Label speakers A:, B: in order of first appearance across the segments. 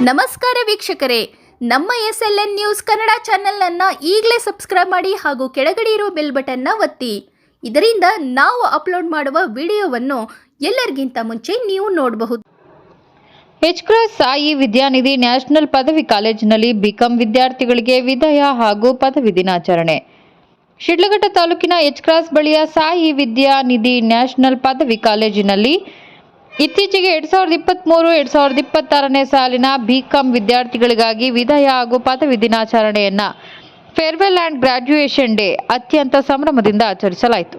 A: ನಮಸ್ಕಾರ ವೀಕ್ಷಕರೇ, ನಮ್ಮ SLN ನ್ಯೂಸ್ ಕನ್ನಡ ಚಾನೆಲ್ನ ಈಗಲೇ ಸಬ್ಸ್ಕ್ರೈಬ್ ಮಾಡಿ ಹಾಗೂ ಕೆಳಗಡೆ ಇರೋ ಬೆಲ್ ಬಟನ್ನ ಒತ್ತಿ. ಇದರಿಂದ ನಾವು ಅಪ್ಲೋಡ್ ಮಾಡುವ ವಿಡಿಯೋವನ್ನು ಎಲ್ಲರಿಗಿಂತ ಮುಂಚೆ ನೀವು ನೋಡಬಹುದು.
B: ಎಚ್.ಕ್ರಾಸ್ ಸಾಯಿ ವಿದ್ಯಾನಿಧಿ ನ್ಯಾಷನಲ್ ಪದವಿ ಕಾಲೇಜಿನಲ್ಲಿ ಬಿಕಾಂ ವಿದ್ಯಾರ್ಥಿಗಳಿಗೆ ವಿದಾಯ ಹಾಗೂ ಪದವಿ ದಿನಾಚರಣೆ. ಶಿಡ್ಲಘಟ್ಟ ತಾಲೂಕಿನ ಎಚ್.ಕ್ರಾಸ್ ಬಳಿಯ ಸಾಯಿ ವಿದ್ಯಾನಿಧಿ ನ್ಯಾಷನಲ್ ಪದವಿ ಕಾಲೇಜಿನಲ್ಲಿ ಇತ್ತೀಚೆಗೆ 2023-2026ನೇ ಸಾಲಿನ ಬಿಕಾಂ ವಿದ್ಯಾರ್ಥಿಗಳಿಗಾಗಿ ವಿದಾಯ ಹಾಗೂ ಪದವಿ ದಿನಾಚರಣೆಯನ್ನ ಫೇರ್ವೆಲ್ ಆ್ಯಂಡ್ ಗ್ರಾಜ್ಯುಯೇಷನ್ ಡೇ ಅತ್ಯಂತ ಸಂಭ್ರಮದಿಂದ ಆಚರಿಸಲಾಯಿತು.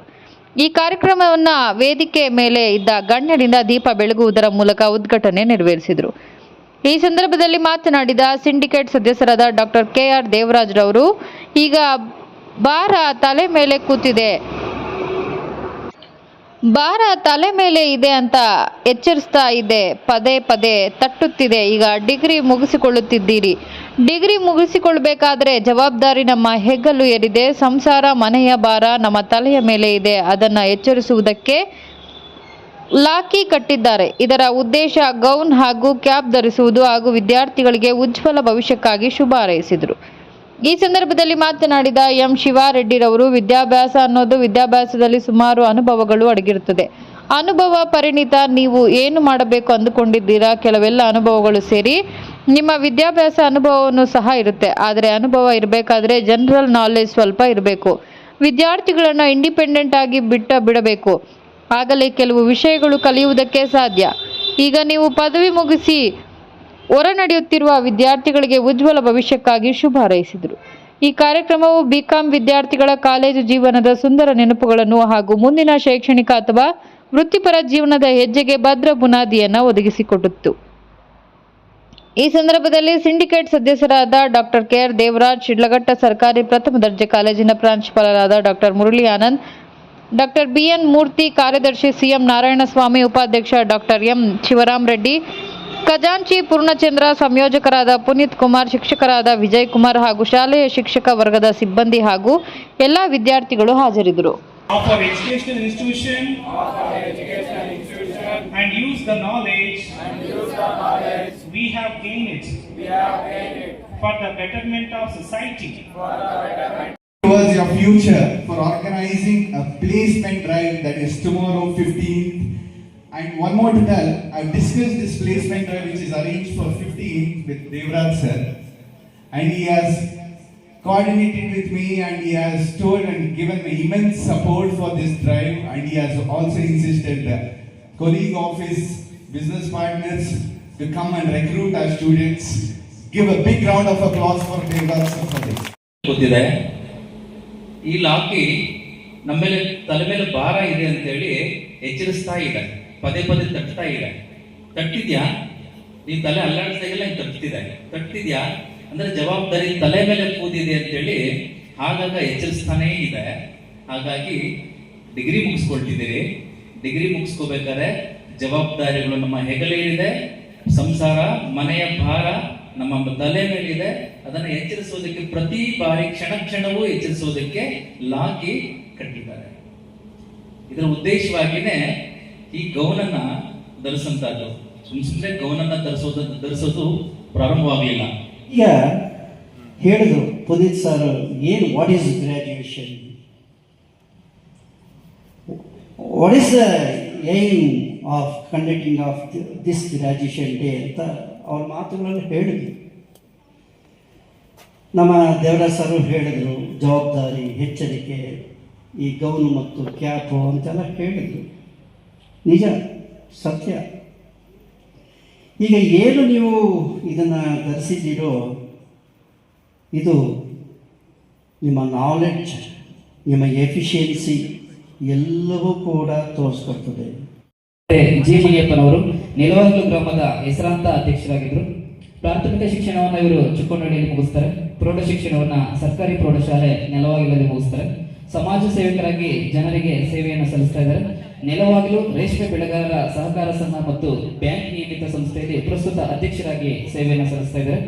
B: ಈ ಕಾರ್ಯಕ್ರಮವನ್ನು ವೇದಿಕೆ ಮೇಲೆ ಇದ್ದ ಗಣ್ಯರಿಂದ ದೀಪ ಬೆಳಗುವುದರ ಮೂಲಕ ಉದ್ಘಾಟನೆ ನೆರವೇರಿಸಿದರು. ಈ ಸಂದರ್ಭದಲ್ಲಿ ಮಾತನಾಡಿದ ಸಿಂಡಿಕೇಟ್ ಸದಸ್ಯರಾದ ಡಾಕ್ಟರ್ ಕೆ.ಆರ್. ದೇವರಾಜ್ ರವರು, ಈಗ ಭಾರ ತಲೆ ಮೇಲೆ ಕೂತಿದೆ, ಭಾರ ತಲೆ ಮೇಲೆ ಇದೆ ಅಂತ ಎಚ್ಚರಿಸ್ತಾ ಇದೆ, ಪದೇ ಪದೇ ತಟ್ಟುತ್ತಿದೆ. ಈಗ ಡಿಗ್ರಿ ಮುಗಿಸಿಕೊಳ್ಳುತ್ತಿದ್ದೀರಿ. ಡಿಗ್ರಿ ಮುಗಿಸಿಕೊಳ್ಳಬೇಕಾದ್ರೆ ಜವಾಬ್ದಾರಿ ನಮ್ಮ ಹೆಗಲು ಏರಿದೆ. ಸಂಸಾರ, ಮನೆಯ ಭಾರ ನಮ್ಮ ತಲೆಯ ಮೇಲೆ ಇದೆ. ಅದನ್ನು ಎಚ್ಚರಿಸುವುದಕ್ಕೆ ಲಾಕಿ ಕಟ್ಟಿದ್ದಾರೆ. ಇದರ ಉದ್ದೇಶ ಗೌನ್ ಹಾಗೂ ಕ್ಯಾಪ್ ಧರಿಸುವುದು ಹಾಗೂ ವಿದ್ಯಾರ್ಥಿಗಳಿಗೆ ಉಜ್ವಲ ಭವಿಷ್ಯಕ್ಕಾಗಿ ಶುಭ ಹಾರೈಸಿದರು. ಈ ಸಂದರ್ಭದಲ್ಲಿ ಮಾತನಾಡಿದ ಎಂ ಶಿವಾರೆಡ್ಡಿರವರು, ವಿದ್ಯಾಭ್ಯಾಸ ಅನ್ನೋದು ವಿದ್ಯಾಭ್ಯಾಸದಲ್ಲಿ ಸುಮಾರು ಅನುಭವಗಳು ಅಡಗಿರುತ್ತದೆ. ಅನುಭವ ಪರಿಣಿತ. ನೀವು ಏನು ಮಾಡಬೇಕು ಅಂದುಕೊಂಡಿದ್ದೀರಾ, ಕೆಲವೆಲ್ಲ ಅನುಭವಗಳು ಸೇರಿ ನಿಮ್ಮ ವಿದ್ಯಾಭ್ಯಾಸ ಅನುಭವವನ್ನು ಸಹ ಇರುತ್ತೆ. ಆದರೆ ಅನುಭವ ಇರಬೇಕಾದ್ರೆ ಜನರಲ್ ನಾಲೆಜ್ ಸ್ವಲ್ಪ ಇರಬೇಕು. ವಿದ್ಯಾರ್ಥಿಗಳನ್ನು ಇಂಡಿಪೆಂಡೆಂಟ್ ಆಗಿ ಬಿಡಬೇಕು. ಆಗಲೇ ಕೆಲವು ವಿಷಯಗಳು ಕಲಿಯುವುದಕ್ಕೆ ಸಾಧ್ಯ. ಈಗ ನೀವು ಪದವಿ ಮುಗಿಸಿ ಹೊರ ನಡೆಯುತ್ತಿರುವ ವಿದ್ಯಾರ್ಥಿಗಳಿಗೆ ಉಜ್ವಲ ಭವಿಷ್ಯಕ್ಕಾಗಿ ಶುಭ ಹಾರೈಸಿದರು. ಈ ಕಾರ್ಯಕ್ರಮವು ಬಿಕಾಂ ವಿದ್ಯಾರ್ಥಿಗಳ ಕಾಲೇಜು ಜೀವನದ ಸುಂದರ ನೆನಪುಗಳನ್ನು ಹಾಗೂ ಮುಂದಿನ ಶೈಕ್ಷಣಿಕ ಅಥವಾ ವೃತ್ತಿಪರ ಜೀವನದ ಹೆಜ್ಜೆಗೆ ಭದ್ರ ಬುನಾದಿಯನ್ನು ಒದಗಿಸಿಕೊಟ್ಟಿತು. ಈ ಸಂದರ್ಭದಲ್ಲಿ ಸಿಂಡಿಕೇಟ್ ಸದಸ್ಯರಾದ ಡಾಕ್ಟರ್ ಕೆ.ಆರ್. ದೇವರಾಜ್, ಶಿಡ್ಲಘಟ್ಟ ಸರ್ಕಾರಿ ಪ್ರಥಮ ದರ್ಜೆ ಕಾಲೇಜಿನ ಪ್ರಾಂಶುಪಾಲರಾದ doctor Murali Anand, doctor B N. Murthy, ಕಾರ್ಯದರ್ಶಿ ಸಿ.ಎಂ. ನಾರಾಯಣಸ್ವಾಮಿ, ಉಪಾಧ್ಯಕ್ಷ ಡಾಕ್ಟರ್ ಎಂ. ಶಿವರಾಮ್ ರೆಡ್ಡಿ, ಖಜಾಂಚಿ ಪೂರ್ಣಚಂದ್ರ, ಸಂಯೋಜಕರಾದ ಪುನೀತ್ ಕುಮಾರ್, ಶಿಕ್ಷಕರಾದ ವಿಜಯ್ ಕುಮಾರ್ ಹಾಗೂ ಶಾಲೆಯ ಶಿಕ್ಷಕ ವರ್ಗದ ಸಿಬ್ಬಂದಿ ಹಾಗೂ ಎಲ್ಲ ವಿದ್ಯಾರ್ಥಿಗಳು ಹಾಜರಿದ್ದರು.
C: And use the knowledge we have gained it for the betterment of society.
D: Towards your future, for organizing a placement drive that is tomorrow 15th. And one more to tell, I've discussed this placement drive which is arranged for 15th with Devraj sir, and he has coordinated with me and he has told and given me immense support for this drive, and he has also insisted that colleague of his business partners to come and recruit our students. Give a big round of applause for Devraj sir for this.
E: ಗೊತ್ತಿದೆ, ಈ ಲಾಕಿ ನಮ್ಮ ಮೇಲೆ ತಲೆ ಮೇಲೆ ಭಾರ ಇದೆ ಅಂತ ಹೇಳಿ ಎಚ್ಚರಿಸ್ತಾ ಇದೆ, ಪದೇ ಪದೇ ತಟ್ತಾ ಇದೆ. ತಟ್ಟಿದ್ಯಾ? ನೀನ್ ತಲೆ ಅಲ್ಲಾಡಿಸಿದಾಗೆಲ್ಲ ತಟ್ಟಿದ್ಯಾ ಅಂದ್ರೆ ಜವಾಬ್ದಾರಿ ತಲೆ ಮೇಲೆ ಕೂದಿದೆ ಅಂತೇಳಿ ಆಗಾಗ ಎಚ್ಚರಿಸ್ತಾನೇ ಇದೆ. ಹಾಗಾಗಿ ಡಿಗ್ರಿ ಮುಗಿಸ್ಕೊಳ್ತಿದ್ದೀರಿ. ಡಿಗ್ರಿ ಮುಗಿಸ್ಕೋಬೇಕಾದ್ರೆ ಜವಾಬ್ದಾರಿಗಳು ನಮ್ಮ ಹೆಗಲೇರಿದೆ. ಸಂಸಾರ, ಮನೆಯ ಭಾರ ನಮ್ಮ ತಲೆ ಮೇಲಿದೆ. ಅದನ್ನು ಎಚ್ಚರಿಸೋದಕ್ಕೆ ಪ್ರತಿ ಬಾರಿ ಕ್ಷಣವೂ ಎಚ್ಚರಿಸೋದಕ್ಕೆ ಲಾಕಿ ಕಟ್ಟಿದ್ದಾರೆ. ಇದರ ಉದ್ದೇಶವಾಗಿನೇ ಈ ಗೌನನ್ನ ಧರಿಸಂತದ್ದು. ಸುಮ್ಮನೆ ಗೌನನ್ನ ಧರಿಸೋದು ಪ್ರಾರಂಭವಾಗಲಿಲ್ಲ.
F: ಈಗ ಹೇಳಿದ್ರು ಪುನೀತ್ ಸರ್, ಏನು what is graduation, what is the aim of conducting of this graduation day ಅಂತ ಅವ್ರ ಮಾತುಗಳನ್ನು ಹೇಳಿದ್ರು. ನಮ್ಮ ದೇವರಾಜ್ ಸರ್ ಹೇಳಿದರು, ಜವಾಬ್ದಾರಿ, ಎಚ್ಚರಿಕೆ, ಈ ಗೌನು ಮತ್ತು ಕ್ಯಾಪು ಅಂತೆಲ್ಲ ಹೇಳಿದರು. ನಿಜ, ಸತ್ಯ. ಈಗ ಏನು ನೀವು ಇದನ್ನು ಧರಿಸಿದ್ದೀರೋ ಇದು ನಿಮ್ಮ ನಾಲೆಡ್ಜ್, ನಿಮ್ಮ ಎಫಿಷಿಯನ್ಸಿ ಎಲ್ಲವೂ ಕೂಡ ತೋರಿಸ್ಕೊಡ್ತದೆ.
G: ಜಿ ಮುನಿಯಪ್ಪನವರು ನೆಲವಾಗಲು ಗ್ರಾಮದ ಹೆಸರಾಂತ ಅಧ್ಯಕ್ಷರಾಗಿದ್ದರು. ಪ್ರಾಥಮಿಕ ಶಿಕ್ಷಣವನ್ನು ಇವರು ಚಿಕ್ಕೋನಹಳ್ಳಿಯಲ್ಲಿ ಮುಗಿಸ್ತಾರೆ. ಪ್ರೌಢ ಶಿಕ್ಷಣವನ್ನು ಸರ್ಕಾರಿ ಪ್ರೌಢಶಾಲೆ ನೆಲವಾಗಿಲಲ್ಲಿ ಮುಗಿಸ್ತಾರೆ. ಸಮಾಜ ಸೇವಕರಾಗಿ ಜನರಿಗೆ ಸೇವೆಯನ್ನು ಸಲ್ಲಿಸ್ತಾ ಇದ್ದಾರೆ. ನೆಲವಾಗಲು ರೇಷ್ಮೆ ಬೆಳೆಗಾರರ ಸಹಕಾರ ಸಂಘ ಮತ್ತು ಬ್ಯಾಂಕ್ ನಿಯಮಿತ ಸಂಸ್ಥೆಯಲ್ಲಿ ಪ್ರಸ್ತುತ ಅಧ್ಯಕ್ಷರಾಗಿ ಸೇವೆಯನ್ನು ಸಲ್ಲಿಸ್ತಾ ಇದ್ದಾರೆ.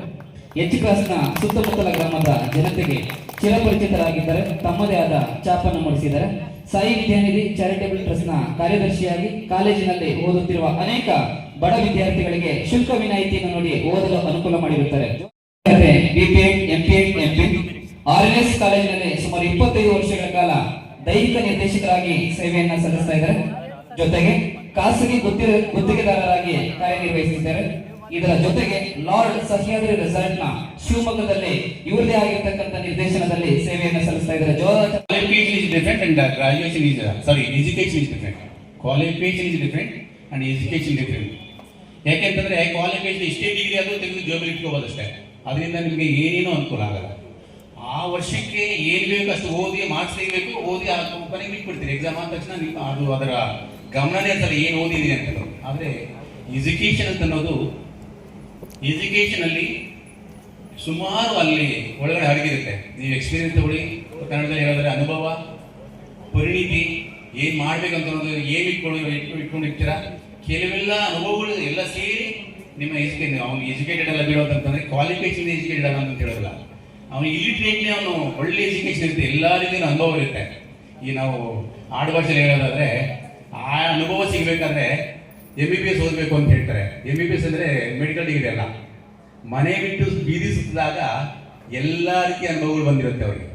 G: ಎಚ್.ಕ್ರಾಸ್ನ ಸುತ್ತಮುತ್ತಲ ಗ್ರಾಮದ ಜನತೆಗೆ ಚಿರಪರಿಚಿತರಾಗಿದ್ದಾರೆ. ತಮ್ಮದೇ ಆದ ಛಾಪನ್ನು ಮೂಡಿಸಿದ್ದಾರೆ. ಸಾಯಿ ವಿದ್ಯಾನಿಧಿ ಚಾರಿಟೇಬಲ್ ಟ್ರಸ್ಟ್ನ ಕಾರ್ಯದರ್ಶಿಯಾಗಿ ಕಾಲೇಜಿನಲ್ಲಿ ಓದುತ್ತಿರುವ ಅನೇಕ ಬಡ ವಿದ್ಯಾರ್ಥಿಗಳಿಗೆ ಶುಲ್ಕ ವಿನಾಯಿತಿಯನ್ನು ನೋಡಿ ಓದಲು ಅನುಕೂಲ ಮಾಡಿರುತ್ತಾರೆ. BPEd, MPEd, MPhil RNS ಕಾಲೇಜಿನಲ್ಲಿ ಸುಮಾರು 25 ವರ್ಷಗಳ ಕಾಲ ದೈಹಿಕ ನಿರ್ದೇಶಕರಾಗಿ ಸೇವೆಯನ್ನ ಸಲ್ಲಿಸ್ತಾ ಇದ್ದಾರೆ. ಜೊತೆಗೆ ಖಾಸಗಿ ಗುತ್ತಿಗೆದಾರರಾಗಿ ಕಾರ್ಯನಿರ್ವಹಿಸಿದ್ದಾರೆ. ಇದರ ಜೊತೆಗೆ ಲಾರ್ಡ್ ಸಹ್ಯಾದ್ರಿ ರೆಸಾರ್ಟ್ ನ ಶಿವಮೊಗ್ಗದಲ್ಲಿ ಇವರದೇ ಆಗಿರ್ತಕ್ಕಂಥ ನಿರ್ದೇಶನದಲ್ಲಿ ಸೇವೆಯನ್ನು ಸಲ್ಲಿಸ್ತಾ ಇದ್ದಾರೆ.
H: Qualification is different and graduation is education is different. Qualification is different and education different. ಯಾಕೆಂತಂದ್ರೆ ಕ್ವಾಲಿಫಿಕೇಶನ್ ಇಷ್ಟೇ ಡಿಗ್ರಿ ಆದರೂ ತೆಗೆದು ಜಾಬಲ್ಲಿ ಇಟ್ಕೋಬೋದಷ್ಟೇ. ಅದರಿಂದ ನಿಮಗೆ ಏನೇನೂ ಅನುಕೂಲ ಆಗಲ್ಲ. ಆ ವರ್ಷಕ್ಕೆ ಏನು ಬೇಕು ಅಷ್ಟು ಓದಿ ಮಾರ್ಕ್ಸ್ ತೆಗಿಬೇಕು, ಓದಿ ಆ ಕೊನೆಗೆ ಬಿಟ್ಬಿಡ್ತೀರಿ. ಎಕ್ಸಾಮ್ ಆದ ತಕ್ಷಣ ನೀವು ಅದು ಅದರ ಗಮನನೇ ಇರ್ತಲ್ಲ ಏನು ಓದಿದೀನಿ ಅಂತ. ಆದರೆ ಎಜುಕೇಷನ್ ಅಂತ ಅನ್ನೋದು ಎಜುಕೇಷನ್ ಅಲ್ಲಿ ಸುಮಾರು ಅಲ್ಲಿ ಒಳಗಡೆ ಅಡಗಿರುತ್ತೆ. ನೀವು ಎಕ್ಸ್ಪೀರಿಯನ್ಸ್ ತಗೊಳ್ಳಿ, ಕನ್ನಡದಲ್ಲಿ ಹೇಳಿದ್ರೆ ಅನುಭವ, ಪರಿಣಿತಿ, ಏನು ಮಾಡ್ಬೇಕಂತ ಅನ್ನೋದು ಏನು ಇಟ್ಕೊಂಡಿರ್ತೀರಾ, ಕೆಲವೆಲ್ಲ ಅನುಭವಗಳು ಎಲ್ಲ ಸೇರಿ ನಿಮ್ಮ ಎಜುಕೇಷನ್. ಅವ್ನು ಎಜುಕೇಟೆಡ್ ಎಲ್ಲ ಬಿಡೋದಂತಂದ್ರೆ ಕ್ವಾಲಿಫಿಕೇಶನ್ ಎಜುಕೇಟೆಡ್ ಅಲ್ಲ ಅಂತ ಹೇಳೋದಿಲ್ಲ. ಅವನು ಇಲಿಟ್ರೇಟ್ಲಿ ಅವನು ಒಳ್ಳೆ ಎಜುಕೇಶನ್ ಇರುತ್ತೆ, ಎಲ್ಲ ರೀತಿಯ ಅನುಭವ ಇರುತ್ತೆ. ಈ ನಾವು ಆಡು ಭಾಷೆಯಲ್ಲಿ ಹೇಳೋದಾದ್ರೆ ಆ ಅನುಭವ ಸಿಗಬೇಕಾದ್ರೆ MBBS ಓದಬೇಕು ಅಂತ ಹೇಳ್ತಾರೆ. MBBS ಅಂದರೆ ಮೆಡಿಕಲ್ ಡಿಗ್ರಿ ಅಲ್ಲ. ಮನೆ ಬಿಟ್ಟು ಬೀದಿ ಸುತ್ತಿದಾಗ ಎಲ್ಲ ರೀತಿಯ ಅನುಭವಗಳು ಬಂದಿರುತ್ತೆ ಅವರಿಗೆ.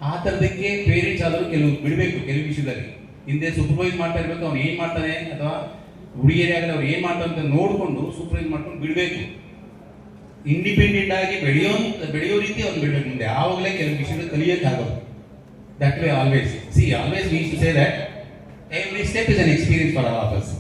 H: ಆ ಥರದಕ್ಕೆ ಪೇರೆಂಟ್ಸ್ ಆದರೂ ಕೆಲವು ಬಿಡಬೇಕು. ಕೆಲವು ವಿಷಯದಲ್ಲಿ ಹಿಂದೆ ಸೂಪರ್ವೈಸ್ ಮಾಡ್ತಾ ಇರಬೇಕು. ಅವ್ನು ಏನು ಮಾಡ್ತಾನೆ ಅಥವಾ ಹುಡುಗಿಯರೇ ಆಗಲಿ ಅವ್ರು ಏನು ಮಾಡ್ತಾರೆ ಅಂತ ನೋಡಿಕೊಂಡು ಸೂಪರ್ವೈಸ್ ಮಾಡ್ಕೊಂಡು ಬಿಡಬೇಕು. ಇಂಡಿಪೆಂಡೆಂಟ್ ಆಗಿ ಬೆಳೆಯೋ ರೀತಿ ಅವ್ನು ಬಿಡಬೇಕು ಮುಂದೆ. ಆವಾಗಲೇ ಕೆಲವು ವಿಷಯಗಳು ಕಲಿಯೋಕ್ಕಾಗೋದು. That way always see always we should say that every step is an experience for all of us.